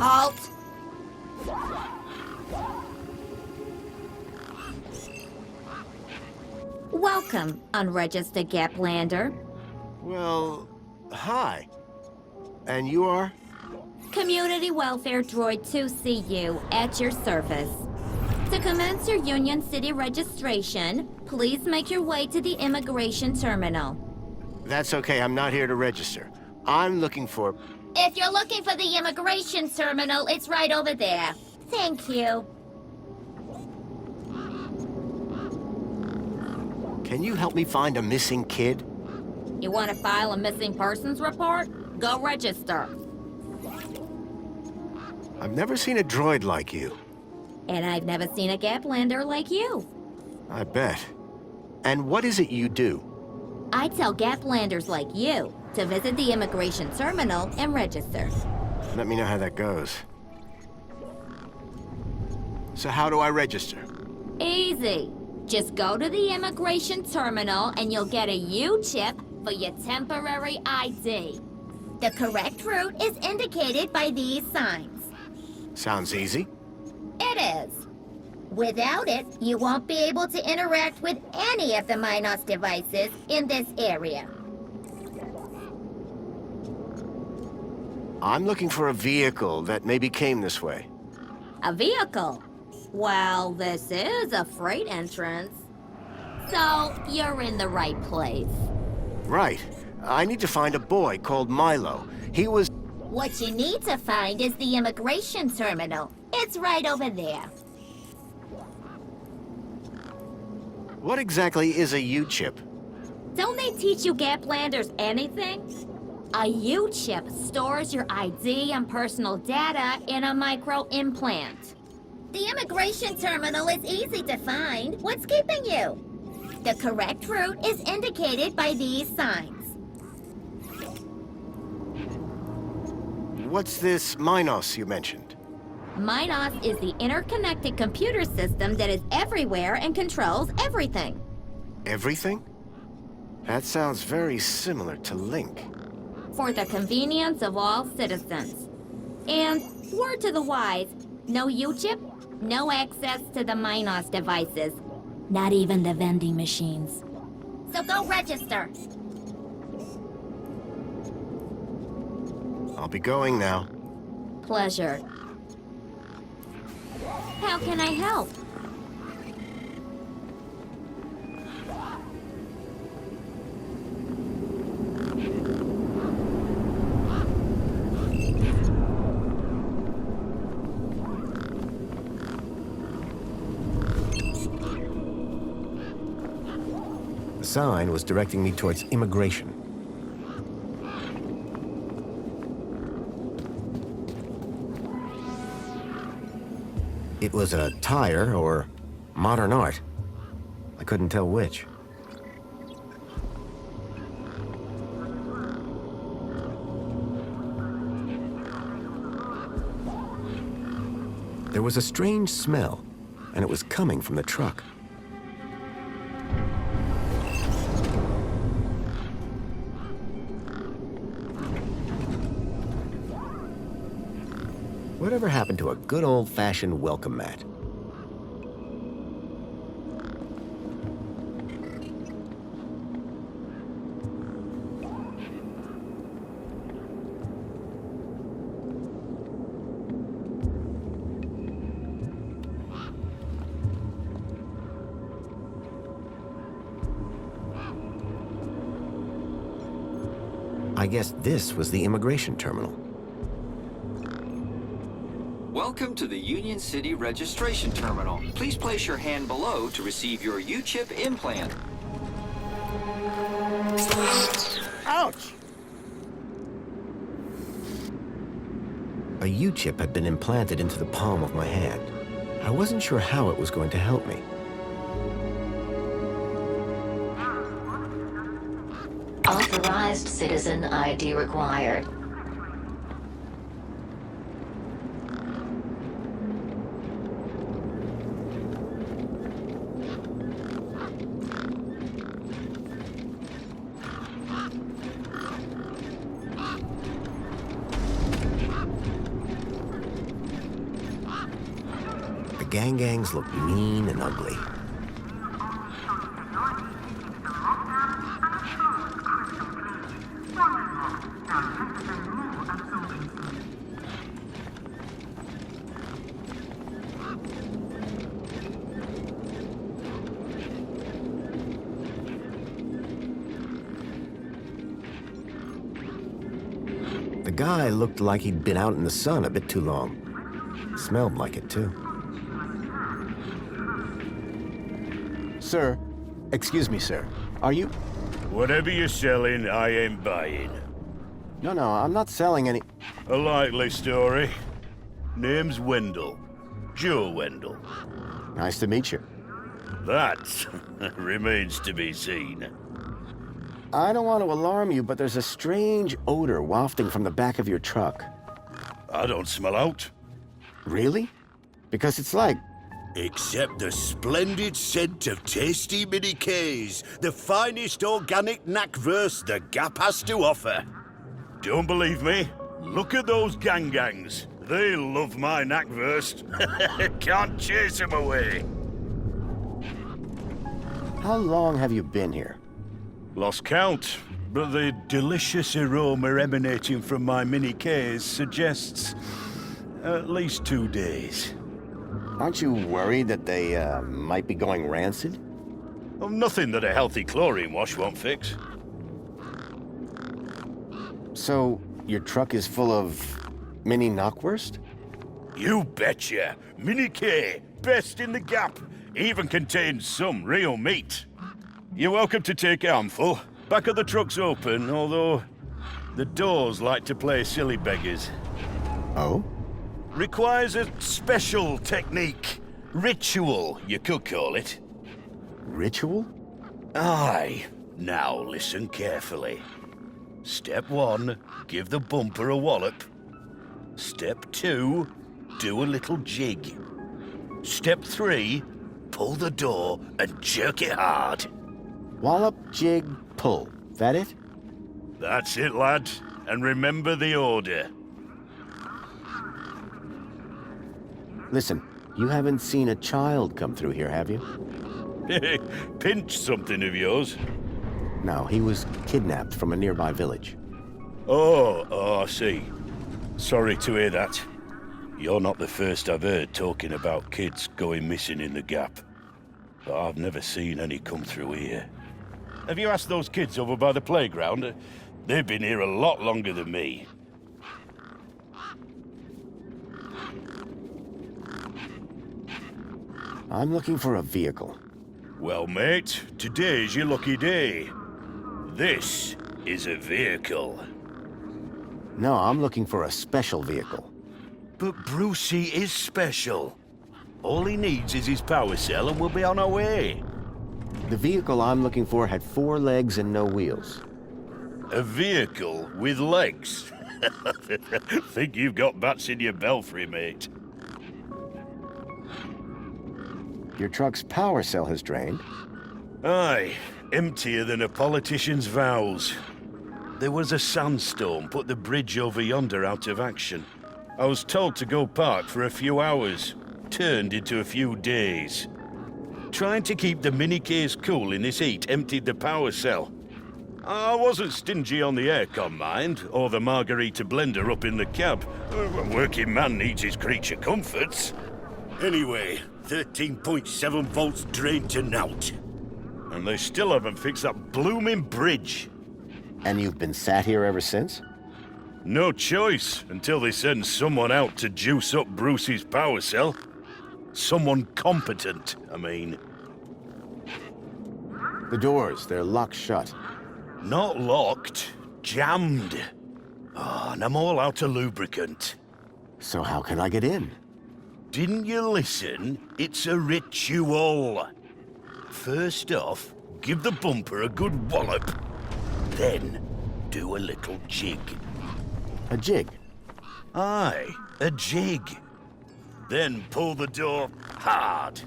Halt! Welcome, unregistered Gaplander. Well, hi. And you are? Community Welfare Droid 2CU at your service. To commence your Union City registration, please make your way to the immigration terminal. That's okay, I'm not here to register. I'm looking for... If you're looking for the immigration terminal, it's right over there. Thank you. Can you help me find a missing kid? You want to file a missing persons report? Go register. I've never seen a droid like you. And I've never seen a Gaplander like you. I bet. And what is it you do? I tell Gaplanders like you to visit the immigration terminal and register. Let me know how that goes. So how do I register? Easy. Just go to the immigration terminal and you'll get a U-chip for your temporary ID. The correct route is indicated by these signs. Sounds easy. It is. Without it, you won't be able to interact with any of the Minos devices in this area. I'm looking for a vehicle that maybe came this way. A vehicle? Well, this is a freight entrance. So, you're in the right place. Right. I need to find a boy called Milo. He was... What you need to find is the immigration terminal. It's right over there. What exactly is a U-chip? Don't they teach you Gaplanders anything? A U-chip stores your ID and personal data in a micro-implant. The immigration terminal is easy to find. What's keeping you? The correct route is indicated by these signs. What's this Minos you mentioned? Minos is the interconnected computer system that is everywhere and controls everything. Everything? That sounds very similar to Link. For the convenience of all citizens. And word to the wise, no U-chip, no access to the Minos devices. Not even the vending machines. So go register. I'll be going now. Pleasure. How can I help? The sign was directing me towards immigration. It was a tire or modern art. I couldn't tell which. There was a strange smell, and it was coming from the truck. Whatever happened to a good old-fashioned welcome mat? I guess this was the immigration terminal. Welcome to the Union City Registration Terminal. Please place your hand below to receive your U-chip implant. Ouch! A U-chip had been implanted into the palm of my hand. I wasn't sure how it was going to help me. Authorized citizen ID required. Gangs look mean and ugly. The guy looked like he'd been out in the sun a bit too long. Smelled like it, too. Sir, excuse me, sir. Are you... Whatever you're selling, I ain't buying. No, I'm not selling any... A likely story. Name's Wendell. Joe Wendell. Nice to meet you. That remains to be seen. I don't want to alarm you, but there's a strange odor wafting from the back of your truck. I don't smell out. Really? Because it's like... Except the splendid scent of tasty mini Ks, the finest organic knackverse the Gap has to offer. Don't believe me? Look at those gangs. They love my knackwurst. Can't chase them away. How long have you been here? Lost count, but the delicious aroma emanating from my mini Ks suggests at least 2 days. Aren't you worried that they, might be going rancid? Oh, nothing that a healthy chlorine wash won't fix. So, your truck is full of mini knockwurst? You betcha. Mini K, best in the Gap. Even contains some real meat. You're welcome to take a handful. Back of the truck's open, although the doors like to play silly beggars. Oh? Requires a special technique. Ritual, you could call it. Ritual? Aye. Now listen carefully. Step 1, give the bumper a wallop. Step 2, do a little jig. Step 3, pull the door and jerk it hard. Wallop, jig, pull. That it? That's it, lad. And remember the order. Listen, you haven't seen a child come through here, have you? Pinch something of yours. No, he was kidnapped from a nearby village. Oh, I see. Sorry to hear that. You're not the first I've heard talking about kids going missing in the Gap. But I've never seen any come through here. Have you asked those kids over by the playground? They've been here a lot longer than me. I'm looking for a vehicle. Well, mate, today's your lucky day. This is a vehicle. No, I'm looking for a special vehicle. But Brucey is special. All he needs is his power cell and we'll be on our way. The vehicle I'm looking for had 4 legs and no wheels. A vehicle with legs? Think you've got bats in your belfry, mate. Your truck's power cell has drained. Aye, emptier than a politician's vows. There was a sandstorm put the bridge over yonder out of action. I was told to go park for a few hours. Turned into a few days. Trying to keep the mini Ks cool in this heat emptied the power cell. I wasn't stingy on the aircon, mind, or the margarita blender up in the cab. A working man needs his creature comforts. Anyway, 13.7 volts drained to naught. And they still haven't fixed that blooming bridge. And you've been sat here ever since? No choice until they send someone out to juice up Brucey's power cell. Someone competent, I mean. The doors, they're locked shut. Not locked, jammed. Oh, and I'm all out of lubricant. So how can I get in? Didn't you listen? It's a ritual. First off, give the bumper a good wallop. Then, do a little jig. A jig? Aye, a jig. Then pull the door hard.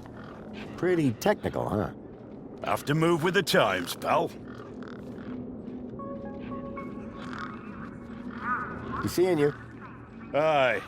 Pretty technical, huh? Have to move with the times, pal. Be seeing you. Aye.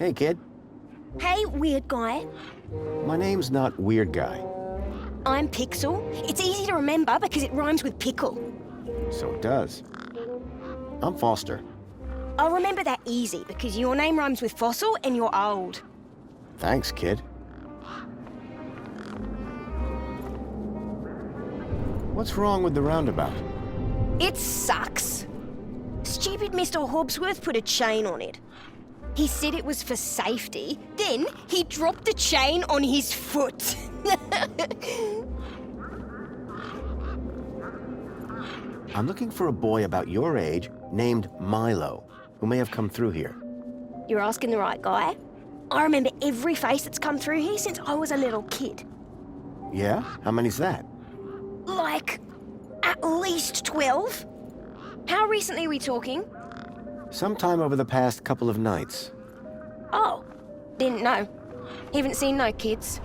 Hey, kid. Hey, weird guy. My name's not Weird Guy. I'm Pixel. It's easy to remember because it rhymes with pickle. So it does. I'm Foster. I'll remember that easy because your name rhymes with fossil and you're old. Thanks, kid. What's wrong with the roundabout? It sucks. Stupid Mr. Hobbsworth put a chain on it. He said it was for safety, then he dropped the chain on his foot. I'm looking for a boy about your age named Milo, who may have come through here. You're asking the right guy. I remember every face that's come through here since I was a little kid. Yeah? How many's that? Like, at least 12. How recently are we talking? Sometime over the past couple of nights. Oh, didn't know. Haven't seen no kids.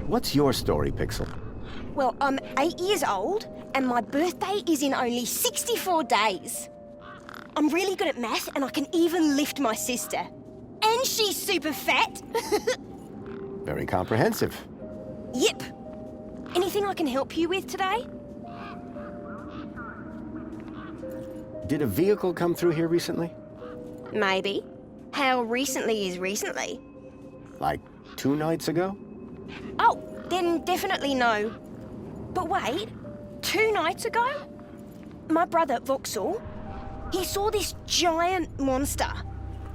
What's your story, Pixel? Well, I'm 8 years old, and my birthday is in only 64 days. I'm really good at math, and I can even lift my sister. And she's super fat. Very comprehensive. Yep. Anything I can help you with today? Did a vehicle come through here recently? Maybe. How recently is recently? Like 2 nights ago? Oh, then definitely no. But wait, 2 nights ago? My brother, Vauxhall, he saw this giant monster.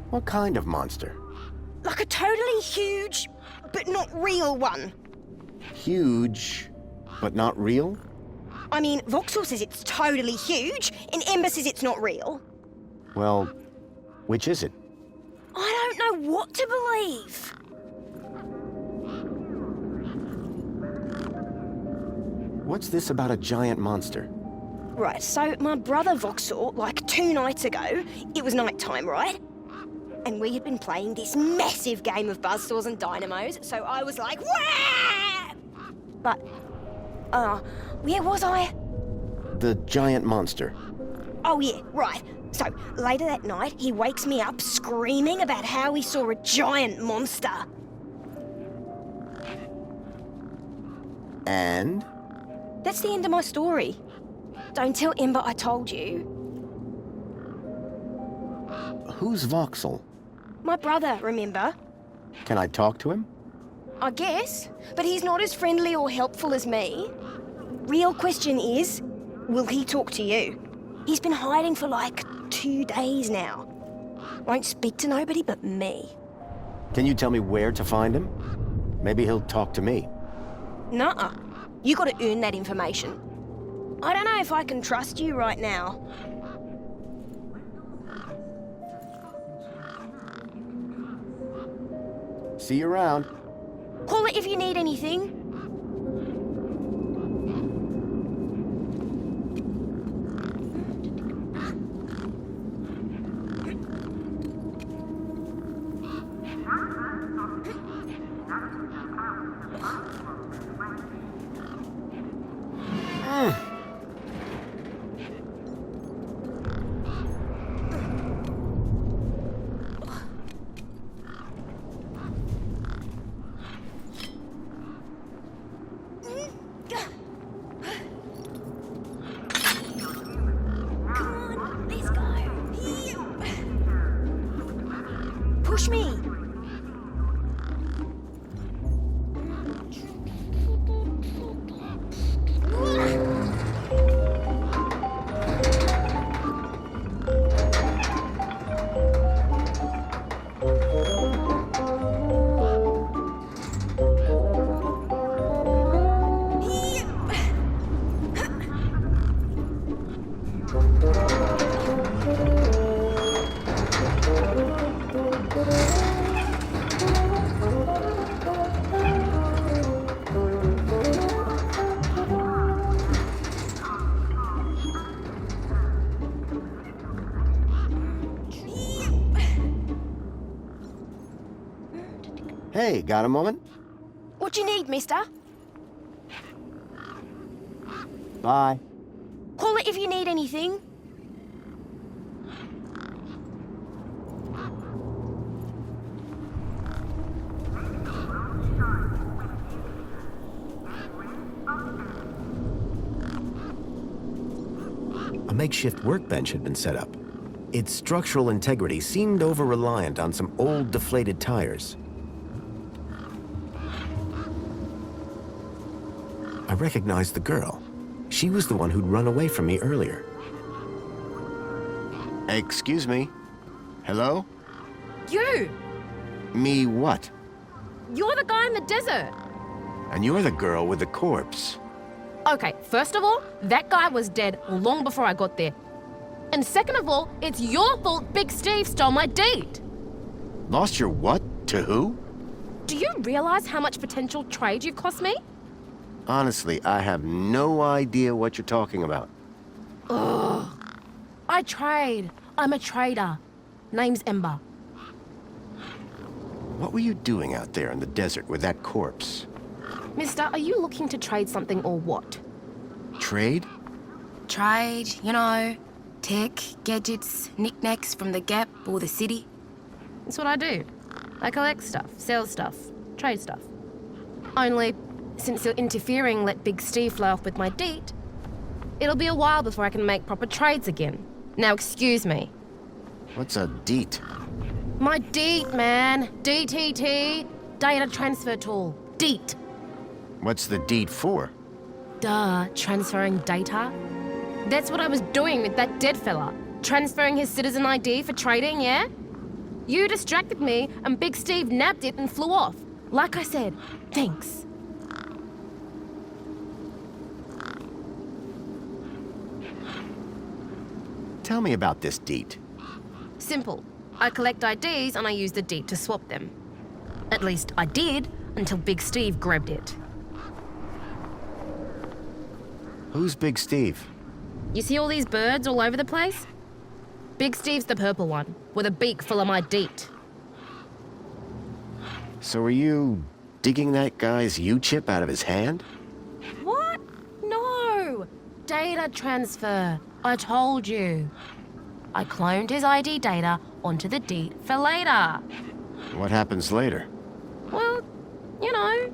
What kind of monster? Like a totally huge, but not real one. Huge, but not real? I mean, Vauxhall says it's totally huge, and Ember says it's not real. Well, which is it? I don't know what to believe. What's this about a giant monster? Right, so my brother Vauxhall, like 2 nights ago, it was night time, right? And we had been playing this massive game of buzzsaws and dynamos, so I was like, wah! But, where was I? The giant monster. Oh yeah, right. So, later that night, he wakes me up screaming about how he saw a giant monster. And? That's the end of my story. Don't tell Ember I told you. Who's Vauxhall? My brother, remember? Can I talk to him? I guess, but he's not as friendly or helpful as me. Real question is, will he talk to you? He's been hiding for like 2 days now. Won't speak to nobody but me. Can you tell me where to find him? Maybe he'll talk to me. Nuh-uh. You gotta earn that information. I don't know if I can trust you right now. See you around. Call it if you need anything. Push me! Hey, got a moment? What you need, mister? Bye. Call it if you need anything. A makeshift workbench had been set up. Its structural integrity seemed over-reliant on some old deflated tires. I recognized the girl. She was the one who'd run away from me earlier. Excuse me? Hello? You! Me what? You're the guy in the desert! And you're the girl with the corpse. Okay, first of all, that guy was dead long before I got there. And second of all, it's your fault Big Steve stole my deed! Lost your what? To who? Do you realize how much potential trade you cost me? Honestly, I have no idea what you're talking about. I trade. I'm a trader. Name's Ember. What were you doing out there in the desert with that corpse? Mister, are you looking to trade something or what? Trade? Trade, you know, tech, gadgets, knickknacks from the Gap or the city. That's what I do. I collect stuff, sell stuff, trade stuff. Only, since you're interfering, let Big Steve fly off with my deed, it'll be a while before I can make proper trades again. Now, excuse me. What's a deet? My DEET, man. DTT. Data transfer tool. DEET. What's the deed for? Duh, transferring data. That's what I was doing with that dead fella. Transferring his citizen ID for trading, yeah? You distracted me, and Big Steve nabbed it and flew off. Like I said, thanks. Tell me about this deet. Simple. I collect IDs and I use the DEET to swap them. At least I did, until Big Steve grabbed it. Who's Big Steve? You see all these birds all over the place? Big Steve's the purple one, with a beak full of my DEET. So are you digging that guy's U-chip out of his hand? What? No! Data transfer. I told you. I cloned his ID data onto the DEET for later. What happens later? Well, you know,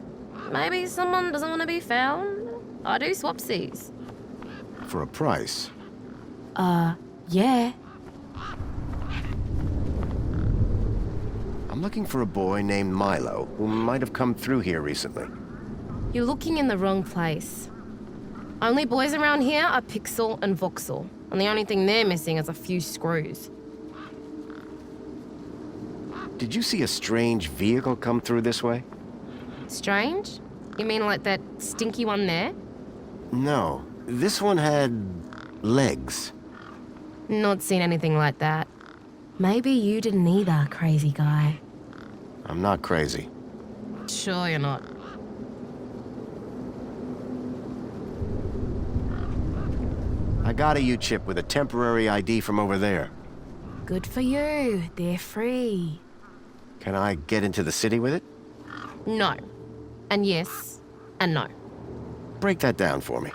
maybe someone doesn't want to be found. I do swapsies. For a price? Yeah. I'm looking for a boy named Milo who might have come through here recently. You're looking in the wrong place. Only boys around here are Pixel and Voxel, and the only thing they're missing is a few screws. Did you see a strange vehicle come through this way? Strange? You mean like that stinky one there? No. This one had legs. Not seen anything like that. Maybe you didn't either, crazy guy. I'm not crazy. Sure you're not. I got a U-chip with a temporary ID from over there. Good for you. They're free. Can I get into the city with it? No. And yes. And no. Break that down for me.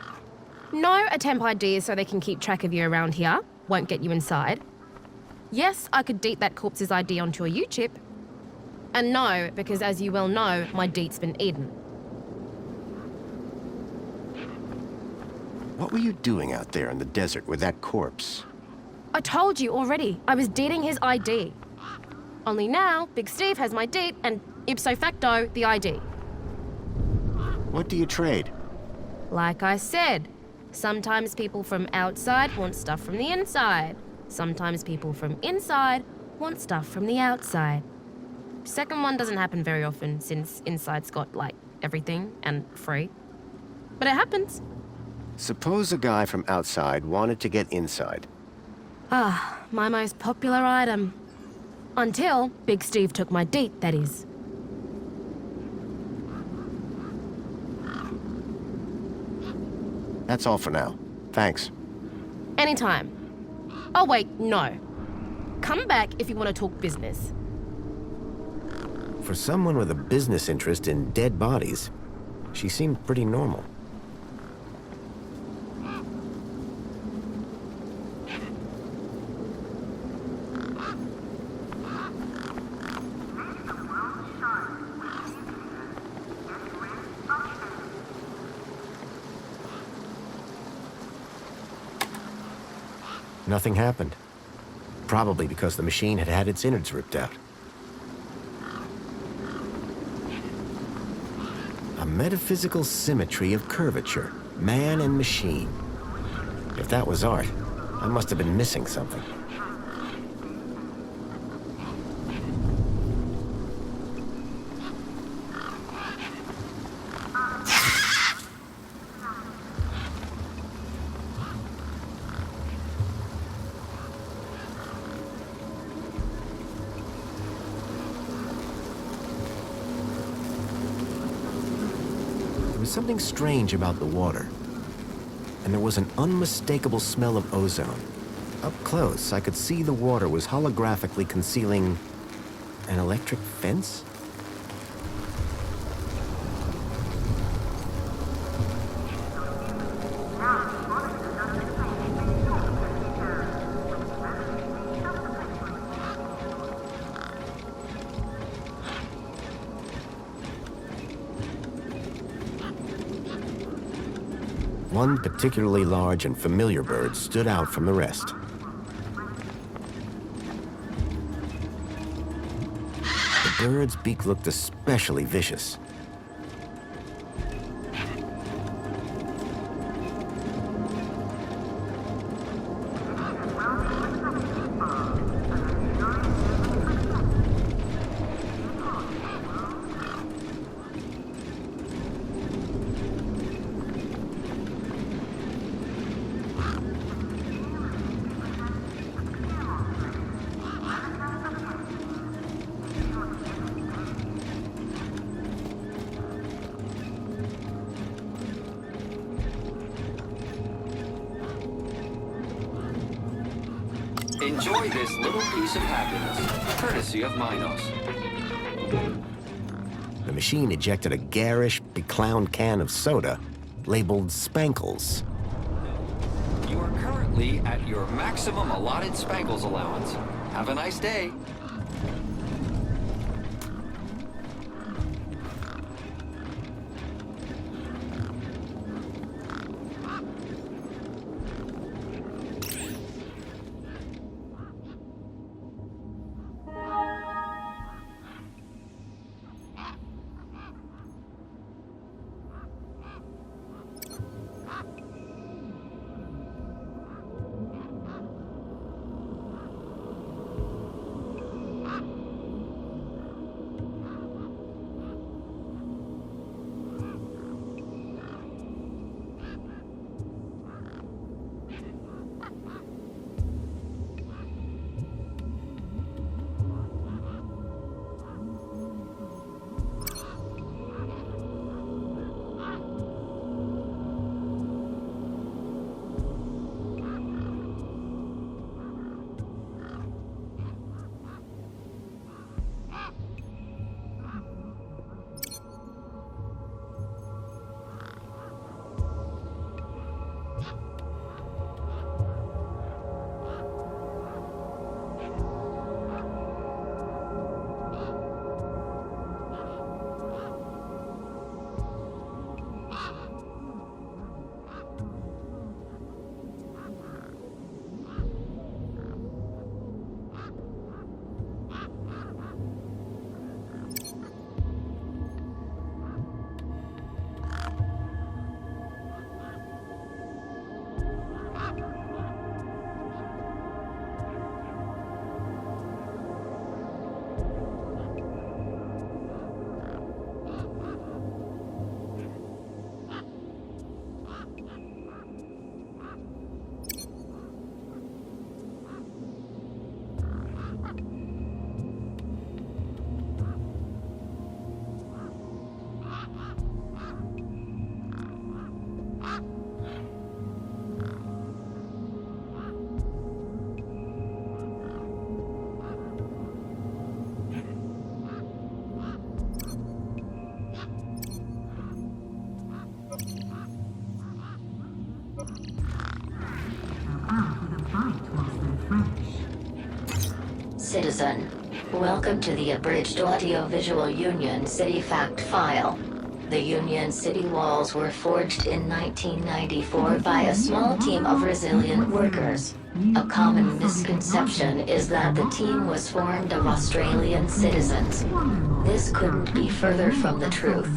No, a temp ID is so they can keep track of you around here. Won't get you inside. Yes, I could DEET that corpse's ID onto a U-chip. And no, because as you well know, my DEET's been eaten. What were you doing out there in the desert with that corpse? I told you already, I was DEETing his ID. Only now, Big Steve has my DEET and ipso facto, the ID. What do you trade? Like I said, sometimes people from outside want stuff from the inside. Sometimes people from inside want stuff from the outside. Second one doesn't happen very often since inside's got, like, everything and free. But it happens. Suppose a guy from outside wanted to get inside. Ah, my most popular item. Until Big Steve took my DEET, that is. That's all for now. Thanks. Anytime. Oh wait, no. Come back if you want to talk business. For someone with a business interest in dead bodies, she seemed pretty normal. Nothing happened. Probably because the machine had had its innards ripped out. A metaphysical symmetry of curvature, man and machine. If that was art, I must have been missing something. There was something strange about the water, and there was an unmistakable smell of ozone. Up close, I could see the water was holographically concealing an electric fence? One particularly large and familiar bird stood out from the rest. The bird's beak looked especially vicious. Enjoy this little piece of happiness, courtesy of Minos. The machine ejected a garish, beclowned can of soda labeled Spankles. You are currently at your maximum allotted Spankles allowance. Have a nice day. Citizen, welcome to the Abridged Audiovisual Union City Fact File. The Union City walls were forged in 1994 by a small team of resilient workers. A common misconception is that the team was formed of Australian citizens. This couldn't be further from the truth.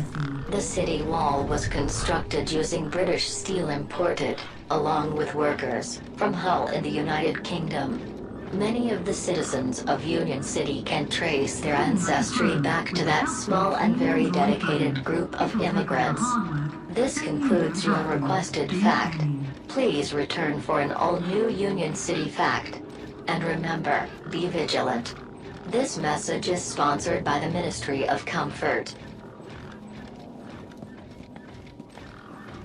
The city wall was constructed using British steel imported, along with workers, from Hull in the United Kingdom. Many of the citizens of Union City can trace their ancestry back to that small and very dedicated group of immigrants. This concludes your requested fact. Please return for an all-new Union City fact. And remember, be vigilant. This message is sponsored by the Ministry of Comfort.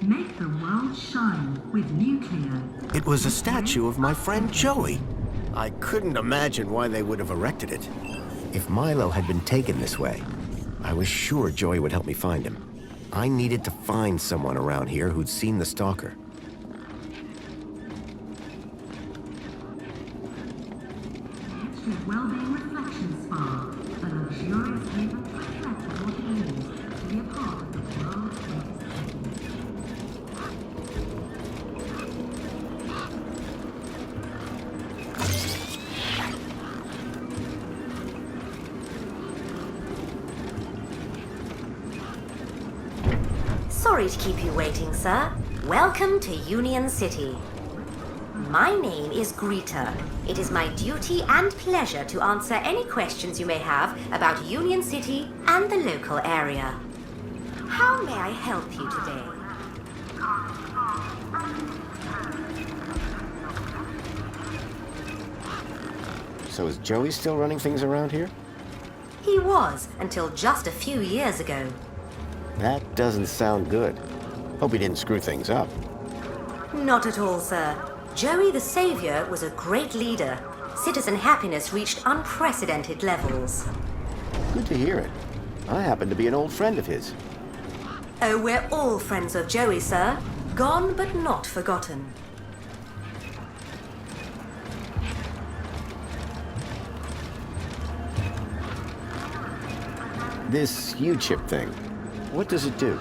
Make the world shine with nuclear. It was a statue of my friend Joey. I couldn't imagine why they would have erected it. If Milo had been taken this way, I was sure Joey would help me find him. I needed to find someone around here who'd seen the stalker. Extra Wellbeing Reflection Spa. A luxurious haven reflects what it means to be a part of the world's greatest city. Sorry to keep you waiting, sir. Welcome to Union City. My name is Greta. It is my duty and pleasure to answer any questions you may have about Union City and the local area. How may I help you today? So is Joey still running things around here? He was, until just a few years ago. That doesn't sound good. Hope he didn't screw things up. Not at all, sir. Joey the Savior was a great leader. Citizen happiness reached unprecedented levels. Good to hear it. I happen to be an old friend of his. Oh, we're all friends of Joey, sir. Gone but not forgotten. This U-chip thing, what does it do?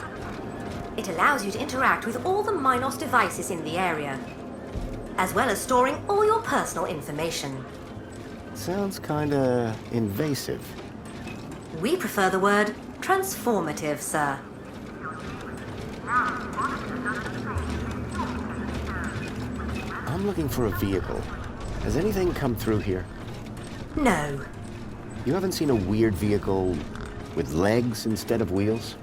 It allows you to interact with all the Minos devices in the area, as well as storing all your personal information. Sounds kinda invasive. We prefer the word transformative, sir. I'm looking for a vehicle. Has anything come through here? No. You haven't seen a weird vehicle with legs instead of wheels?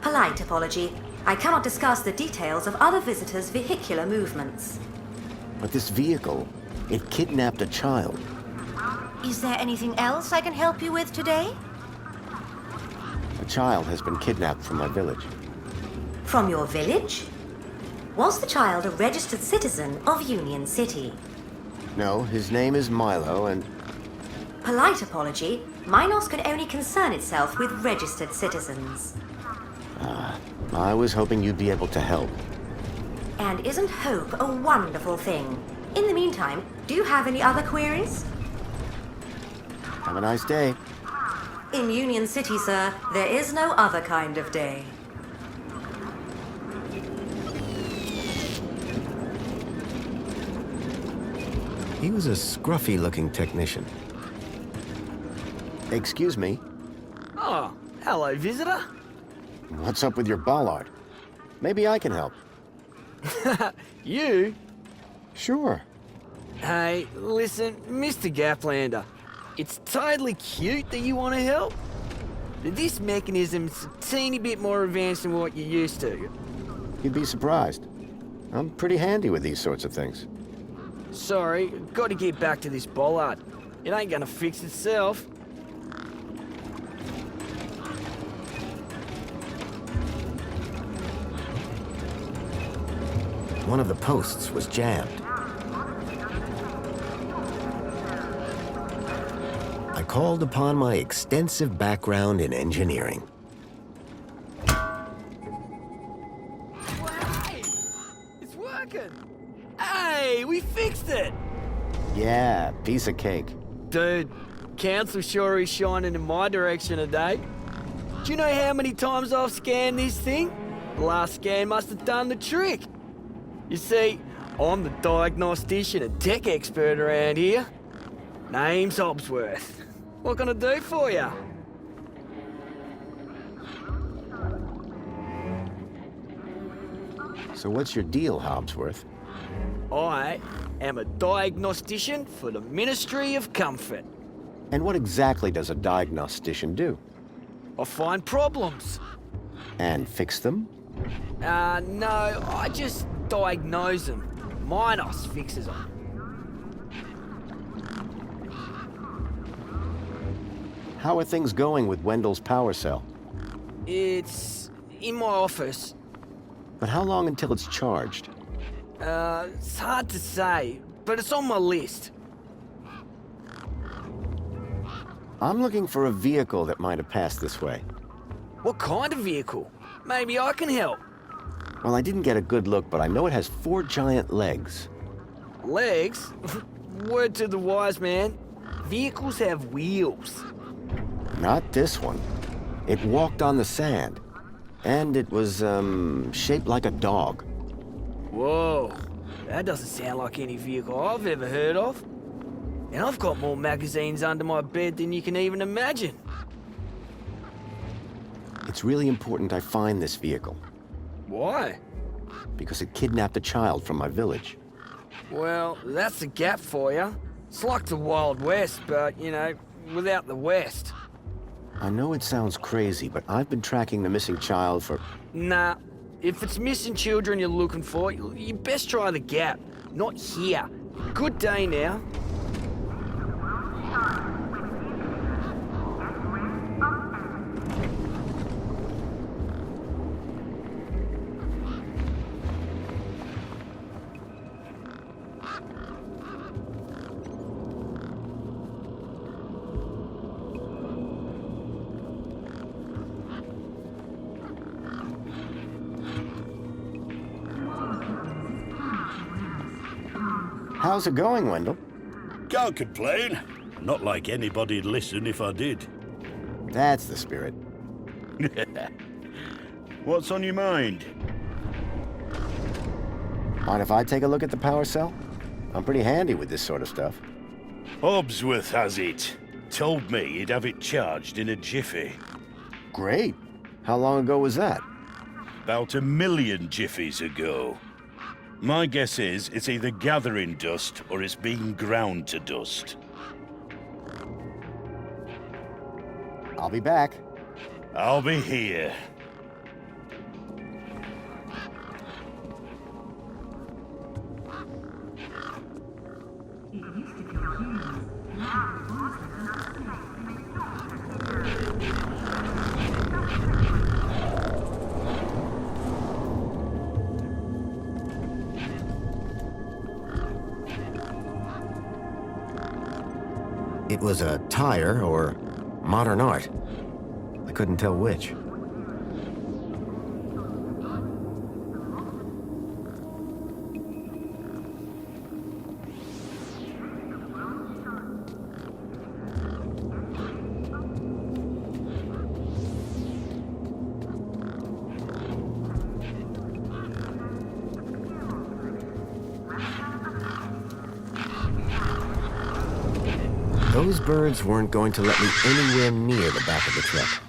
Polite apology. I cannot discuss the details of other visitors' vehicular movements. But this vehicle, it kidnapped a child. Is there anything else I can help you with today? A child has been kidnapped from my village. From your village? Was the child a registered citizen of Union City? No, his name is Milo, and Polite apology. Minos can only concern itself with registered citizens. I was hoping you'd be able to help. And isn't hope a wonderful thing? In the meantime, do you have any other queries? Have a nice day. In Union City, sir, there is no other kind of day. He was a scruffy-looking technician. Excuse me, Oh, hello, visitor. what's up with your bollard? Maybe I can help. You? Sure. Hey, listen, Mr. Gaplander. It's totally cute that you want to help. But this mechanism's a teeny bit more advanced than what you're used to. You'd be surprised. I'm pretty handy with these sorts of things. Sorry, got to get back to this bollard. It ain't gonna fix itself. One of the posts was jammed. I called upon my extensive background in engineering. Hey, it's working. Hey, we fixed it. Yeah, piece of cake. Dude, council sure is shining in my direction today. Do you know how many times I've scanned this thing? The last scan must have done the trick. You see, I'm the diagnostician and tech expert around here. Name's Hobsworth. What can I do for you? So what's your deal, Hobsworth? I am a diagnostician for the Ministry of Comfort. And what exactly does a diagnostician do? I find problems. And fix them? No, I just diagnose them. Minos fixes them. How are things going with Wendell's power cell? It's in my office. But how long until it's charged? It's hard to say, but it's on my list. I'm looking for a vehicle that might have passed this way. What kind of vehicle? Maybe I can help. Well, I didn't get a good look, but I know it has 4 giant legs. Legs? Word to the wise man. Vehicles have wheels. Not this one. It walked on the sand. And it was, shaped like a dog. Whoa. That doesn't sound like any vehicle I've ever heard of. And I've got more magazines under my bed than you can even imagine. It's really important I find this vehicle. Why? Because it kidnapped a child from my village. Well, that's the Gap for you. It's like the Wild West, but, you know, without the West. I know it sounds crazy, but I've been tracking the missing child for... Nah. If it's missing children you're looking for, you best try the Gap. Not here. Good day now. How's it going, Wendell? Can't complain. Not like anybody'd listen if I did. That's the spirit. What's on your mind? Mind if I take a look at the power cell? I'm pretty handy with this sort of stuff. Hobsworth has it. Told me he'd have it charged in a jiffy. Great. How long ago was that? About 1 million jiffies ago. My guess is it's either gathering dust or it's being ground to dust. I'll be back. I'll be here. It was a tire or modern art. I couldn't tell which. Those birds weren't going to let me anywhere near the back of the truck.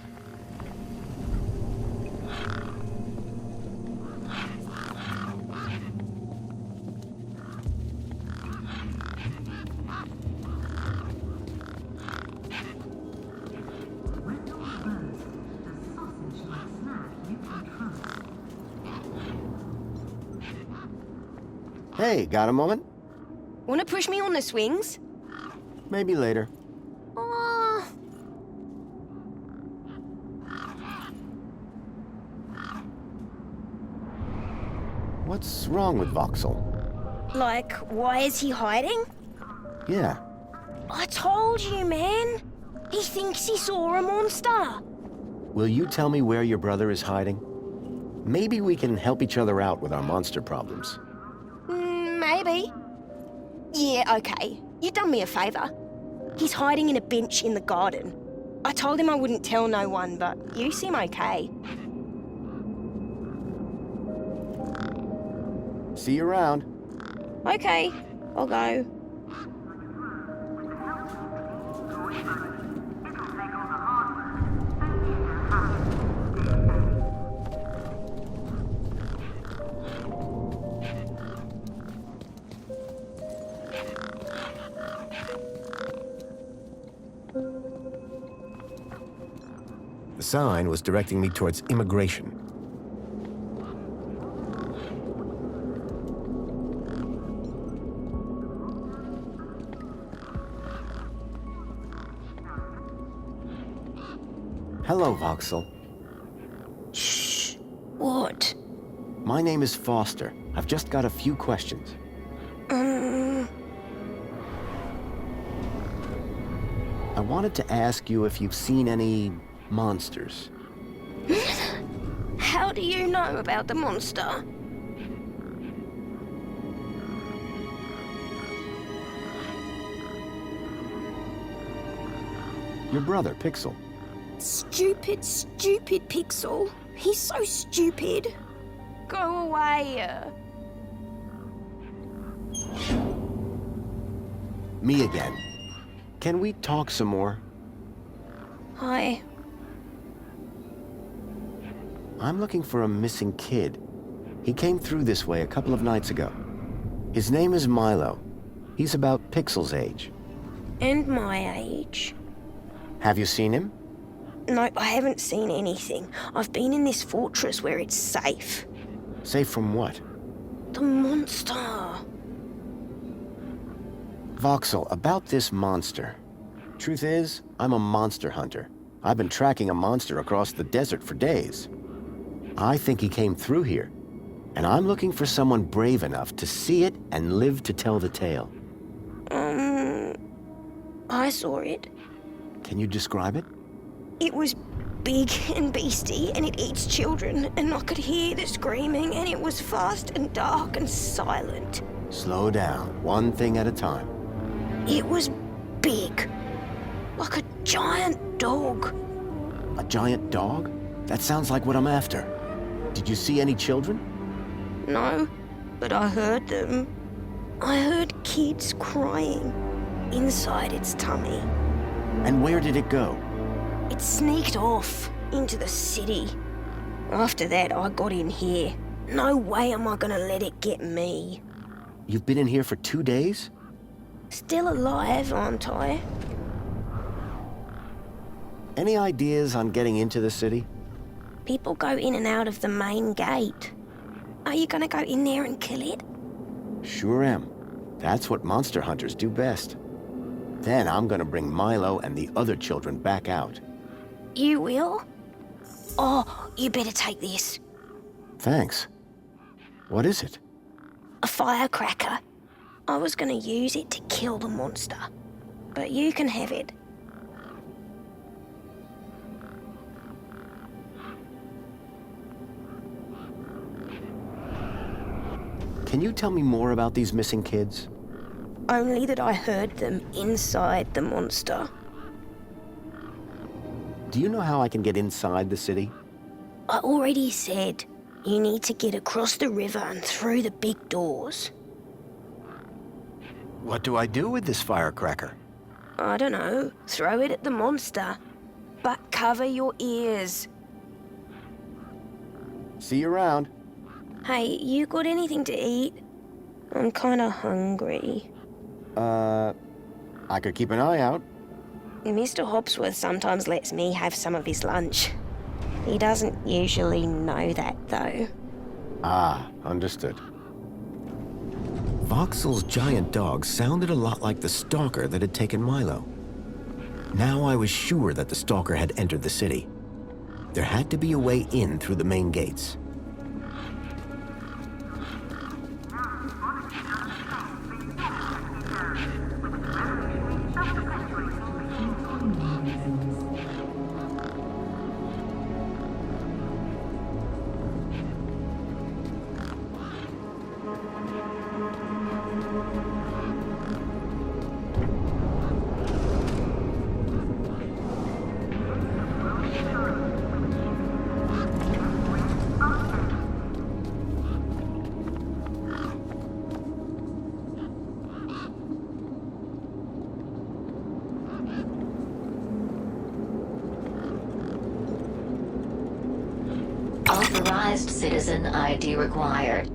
Hey, got a moment? Wanna push me on the swings? Maybe later. Aw. What's wrong with Voxel? Like, why is he hiding? Yeah. I told you, man. He thinks he saw a monster. Will you tell me where your brother is hiding? Maybe we can help each other out with our monster problems. Maybe. Yeah, okay. You done me a favor. He's hiding in a bench in the garden. I told him I wouldn't tell no one, but you seem okay. See you around. Okay, I'll go. The sign was directing me towards immigration. Hello, Voxel. Shh. What? My name is Foster. I've just got a few questions. I wanted to ask you if you've seen any monsters. How do you know about the monster? Your brother, Pixel. Stupid, stupid Pixel. He's so stupid. Go away. Me again. Can we talk some more? Hi. I'm looking for a missing kid. He came through this way a couple of nights ago. His name is Milo. He's about Pixel's age. And my age. Have you seen him? No, I haven't seen anything. I've been in this fortress where it's safe. Safe from what? The monster. Voxel, about this monster. Truth is, I'm a monster hunter. I've been tracking a monster across the desert for days. I think he came through here, and I'm looking for someone brave enough to see it and live to tell the tale. I saw it. Can you describe it? It was big and beastie, and it eats children, and I could hear the screaming, and it was fast and dark and silent. Slow down, one thing at a time. It was big, like a giant dog. A giant dog? That sounds like what I'm after. Did you see any children? No, but I heard them. I heard kids crying inside its tummy. And where did it go? It sneaked off into the city. After that, I got in here. No way am I gonna let it get me. You've been in here for 2 days? Still alive, aren't I? Any ideas on getting into the city? People go in and out of the main gate. Are you gonna go in there and kill it? Sure am. That's what monster hunters do best. Then I'm gonna bring Milo and the other children back out. You will? Oh, you better take this. Thanks. What is it? A firecracker. I was gonna use it to kill the monster, but you can have it. Can you tell me more about these missing kids? Only that I heard them inside the monster. Do you know how I can get inside the city? I already said you need to get across the river and through the big doors. What do I do with this firecracker? I don't know. Throw it at the monster. But cover your ears. See you around. Hey, you got anything to eat? I'm kinda hungry. I could keep an eye out. Mr. Hopsworth sometimes lets me have some of his lunch. He doesn't usually know that, though. Ah, understood. Voxel's giant dog sounded a lot like the stalker that had taken Milo. Now I was sure that the stalker had entered the city. There had to be a way in through the main gates. authorized citizen ID required.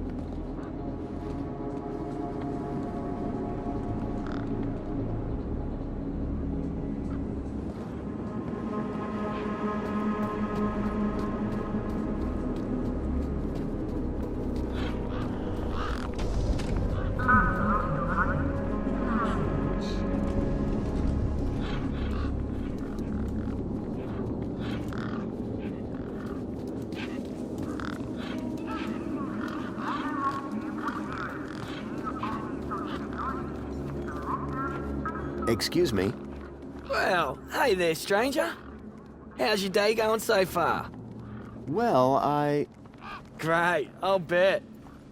Excuse me. Well, hey there, stranger. How's your day going so far? Well, Great, I'll bet.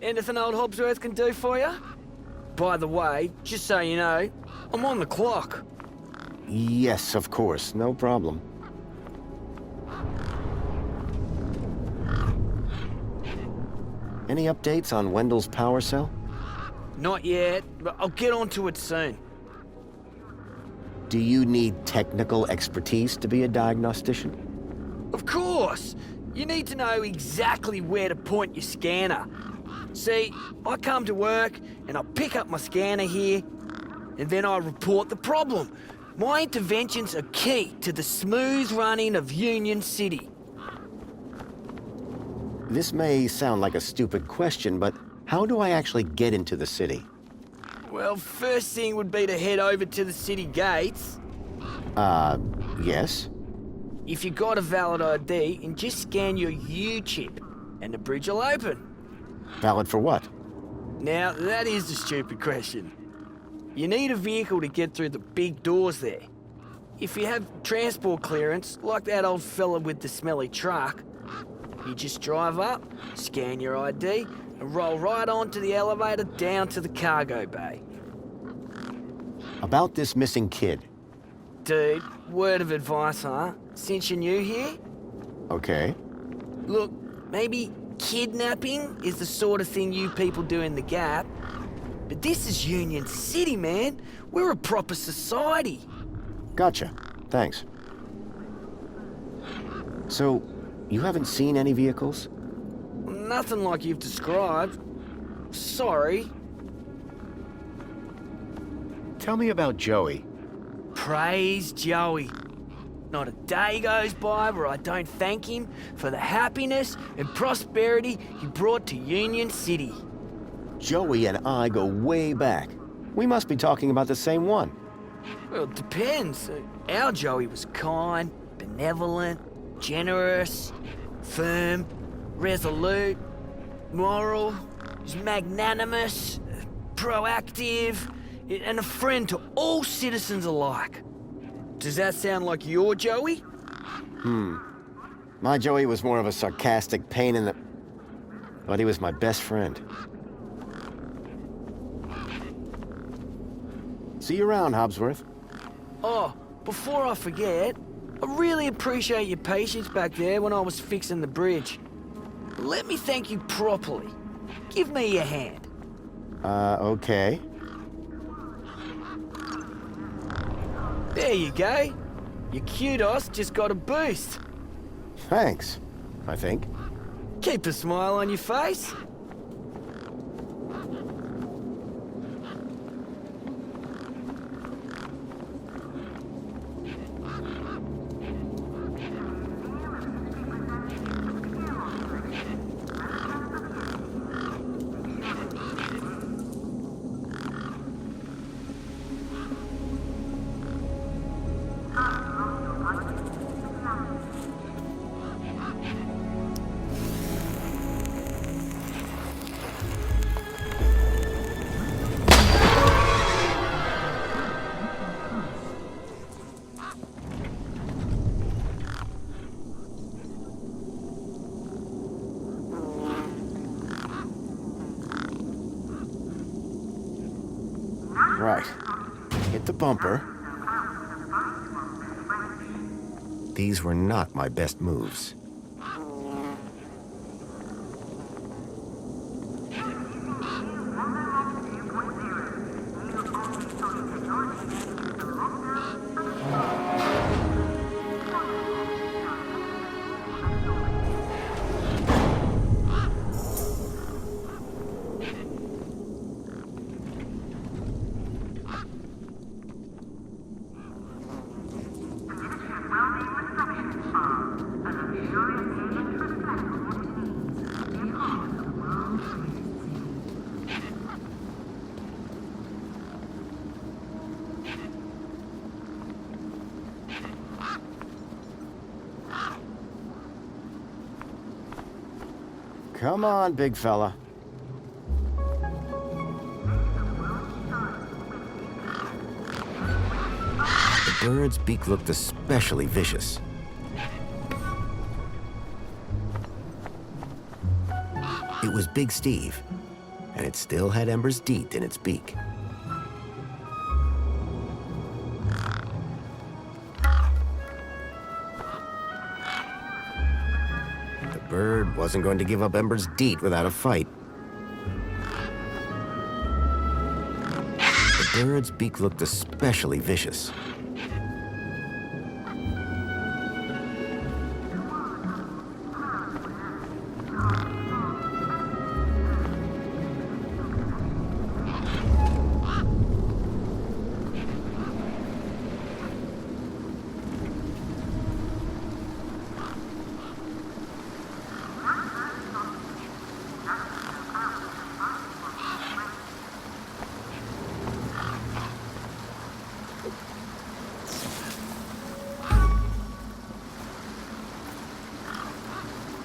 Anything old Hobsworth can do for you? By the way, just so you know, I'm on the clock. Yes, of course. No problem. Any updates on Wendell's power cell? Not yet, but I'll get onto it soon. Do you need technical expertise to be a diagnostician? Of course! You need to know exactly where to point your scanner. See, I come to work and I pick up my scanner here, and then I report the problem. My interventions are key to the smooth running of Union City. This may sound like a stupid question, but how do I actually get into the city? Well, first thing would be to head over to the city gates. Yes? If you got a valid ID, and just scan your U-chip, and the bridge will open. Valid for what? Now, that is the stupid question. You need a vehicle to get through the big doors there. If you have transport clearance, like that old fella with the smelly truck, you just drive up, scan your ID, and roll right onto the elevator down to the cargo bay. About this missing kid. Dude, word of advice, huh? Since you're new here? Okay. Look, maybe kidnapping is the sort of thing you people do in the Gap. But this is Union City, man. We're a proper society. Gotcha. Thanks. So, you haven't seen any vehicles? Nothing like you've described. Sorry. Tell me about Joey. Praise Joey. Not a day goes by where I don't thank him for the happiness and prosperity he brought to Union City. Joey and I go way back. We must be talking about the same one. Well, it depends. Our Joey was kind, benevolent, generous, firm, resolute, moral, he's magnanimous, proactive, and a friend to all citizens alike. Does that sound like your Joey? My Joey was more of a sarcastic pain in the... But he was my best friend. See you around, Hobsworth. Oh, before I forget, I really appreciate your patience back there when I was fixing the bridge. Let me thank you properly. Give me your hand. Okay. There you go. Your kudos just got a boost. Thanks, I think. Keep a smile on your face. Right. Hit the bumper. These were not my best moves. Come on, big fella. The bird's beak looked especially vicious. It was Big Steve, and it still had Ember's deet in its beak. The bird wasn't going to give up Ember's deet without a fight. The bird's beak looked especially vicious.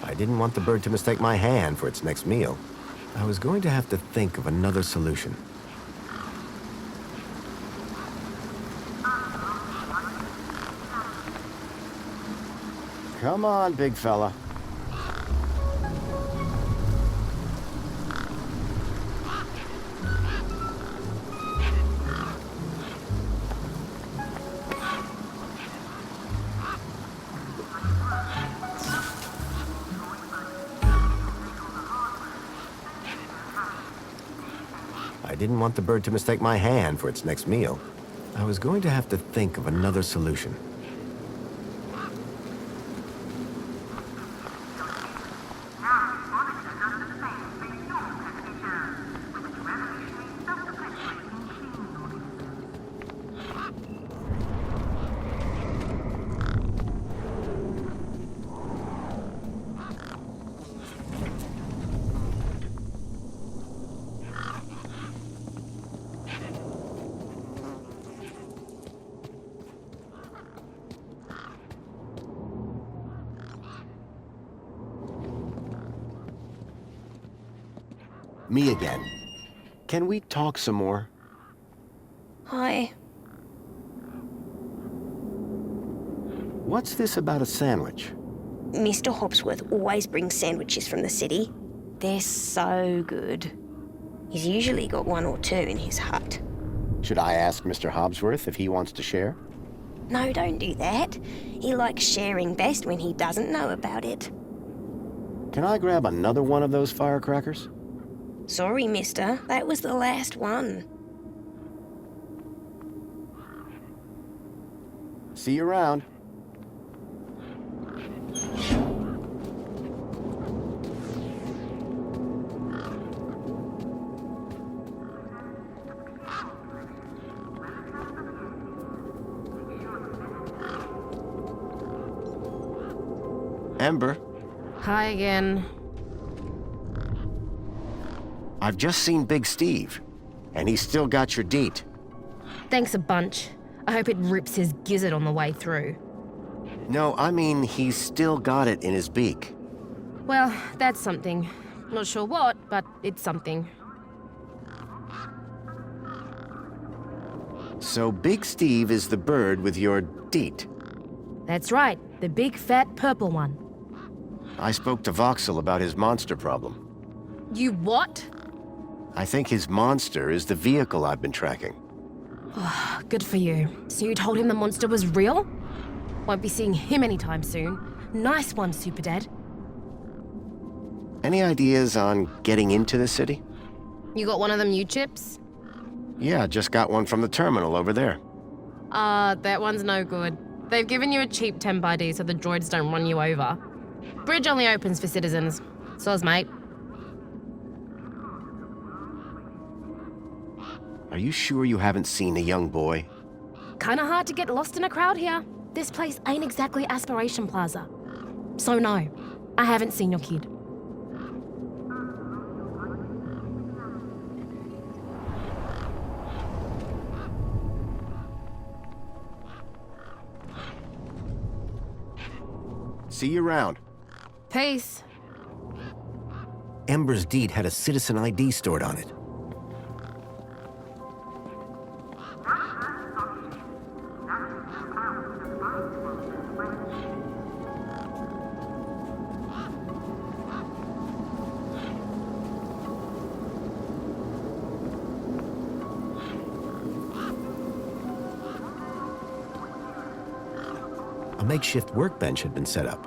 I didn't want the bird to mistake my hand for its next meal. I was going to have to think of another solution. Come on, big fella. I didn't want the bird to mistake my hand for its next meal. I was going to have to think of another solution. Me again. Can we talk some more? Hi. What's this about a sandwich? Mr. Hopsworth always brings sandwiches from the city. They're so good. He's usually got one or two in his hut. Should I ask Mr. Hobsworth if he wants to share? No, don't do that. He likes sharing best when he doesn't know about it. Can I grab another one of those firecrackers? Sorry, mister. That was the last one. See you around. Ember, Hi again. I've just seen Big Steve, and he's still got your deet. Thanks a bunch. I hope it rips his gizzard on the way through. No, I mean, he's still got it in his beak. Well, that's something. Not sure what, but it's something. So Big Steve is the bird with your deet. That's right, the big fat purple one. I spoke to Voxel about his monster problem. You what? I think his monster is the vehicle I've been tracking. Good for you. So you told him the monster was real? Won't be seeing him anytime soon. Nice one, Super Dad. Any ideas on getting into the city? You got one of them U-chips? Yeah, just got one from the terminal over there. That one's no good. They've given you a cheap temp ID so the droids don't run you over. Bridge only opens for citizens. Soz, mate. Are you sure you haven't seen a young boy? Kinda hard to get lost in a crowd here. This place ain't exactly Aspiration Plaza. So no, I haven't seen your kid. See you around. Peace. Ember's deed had a citizen ID stored on it. A makeshift workbench had been set up.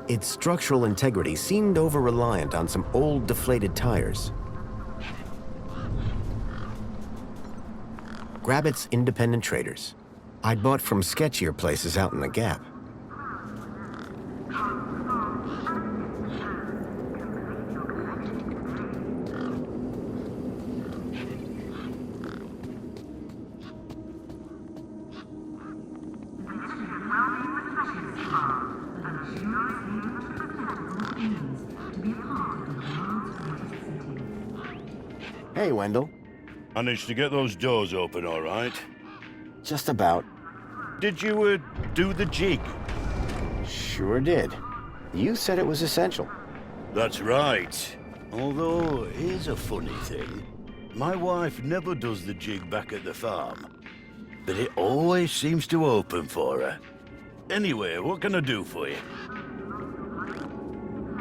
Its structural integrity seemed over-reliant on some old, deflated tires. Grabbit's Independent Traders. I'd bought from sketchier places out in the Gap. Hey, Wendell. Managed to get those doors open all right? Just about. Did you, do the jig? Sure did. You said it was essential. That's right. Although, here's a funny thing. My wife never does the jig back at the farm. But it always seems to open for her. Anyway, what can I do for you?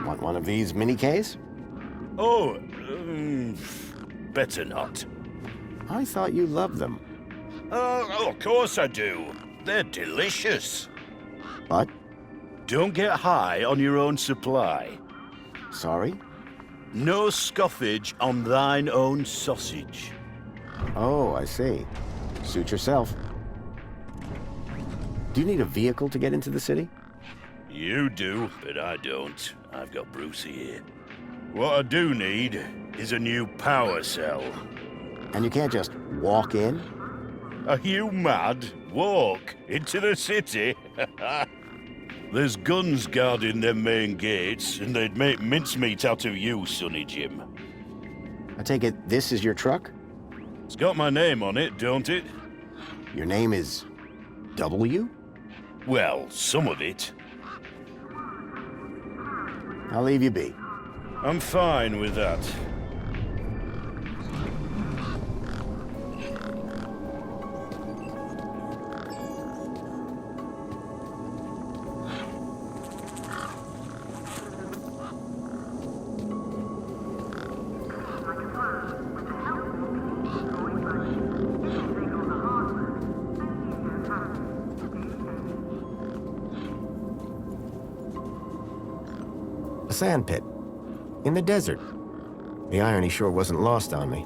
Want one of these mini Ks? Oh, better not. I thought you loved them. Oh, of course I do. They're delicious. But? Don't get high on your own supply. Sorry? No scoffage on thine own sausage. Oh, I see. Suit yourself. Do you need a vehicle to get into the city? You do, but I don't. I've got Brucey here. What I do need is a new power cell. And you can't just walk in? Are you mad? Walk into the city? There's guns guarding them main gates, and they'd make mincemeat out of you, Sonny Jim. I take it this is your truck? It's got my name on it, don't it? Your name is W? Well, some of it. I'll leave you be. I'm fine with that. A sand pit. In the desert. The irony sure wasn't lost on me.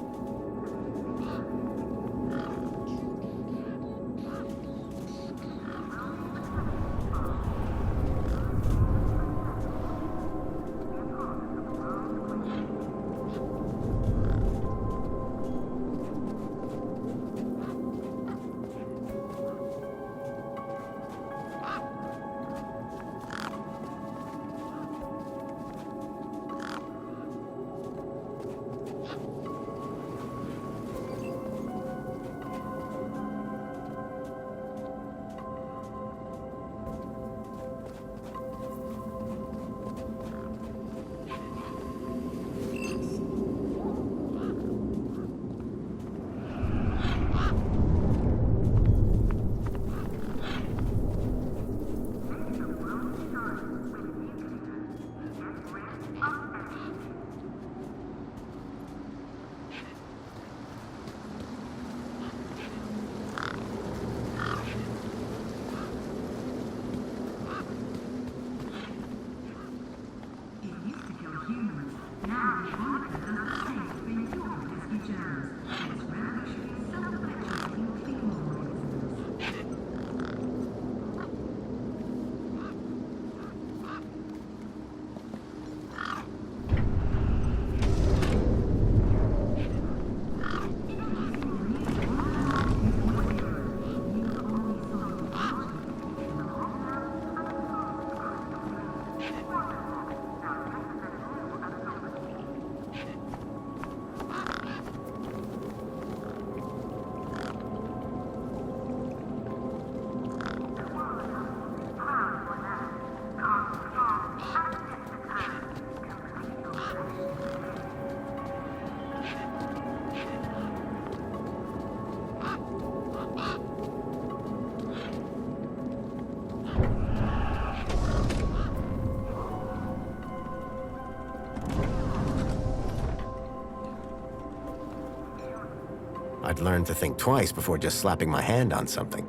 I'd learn to think twice before just slapping my hand on something.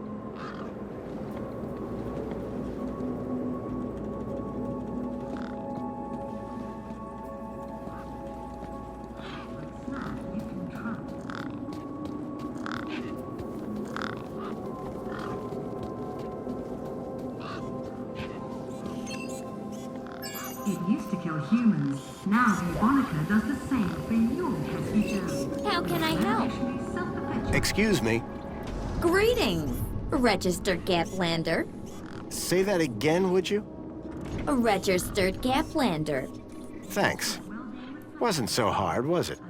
It used to kill humans. Now the Evonica does the same for your pesky germs. How can I help? Self-perpetuating. Excuse me. Greetings, registered Gaplander. Say that again, would you? A registered Gaplander. Thanks. Wasn't so hard, was it?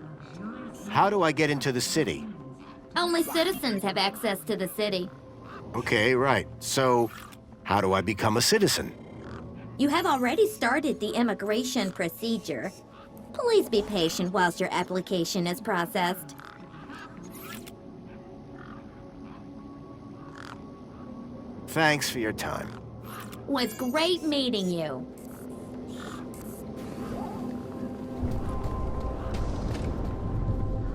How do I get into the city? Only citizens have access to the city. Okay, right. So, how do I become a citizen? You have already started the immigration procedure. Please be patient whilst your application is processed. Thanks for your time. Was great meeting you.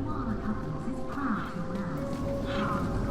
Koala Cuttings is proud to announce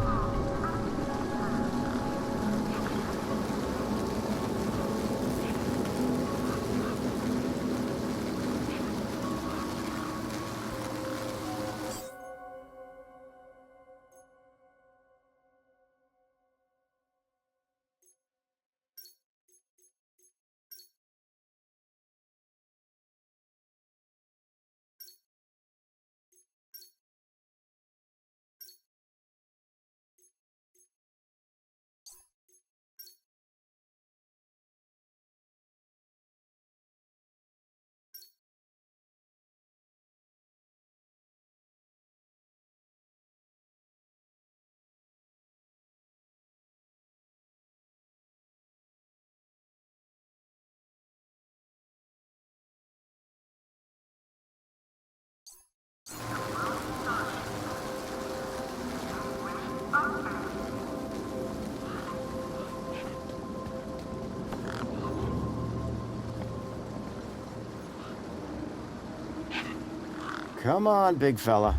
Come on, big fella.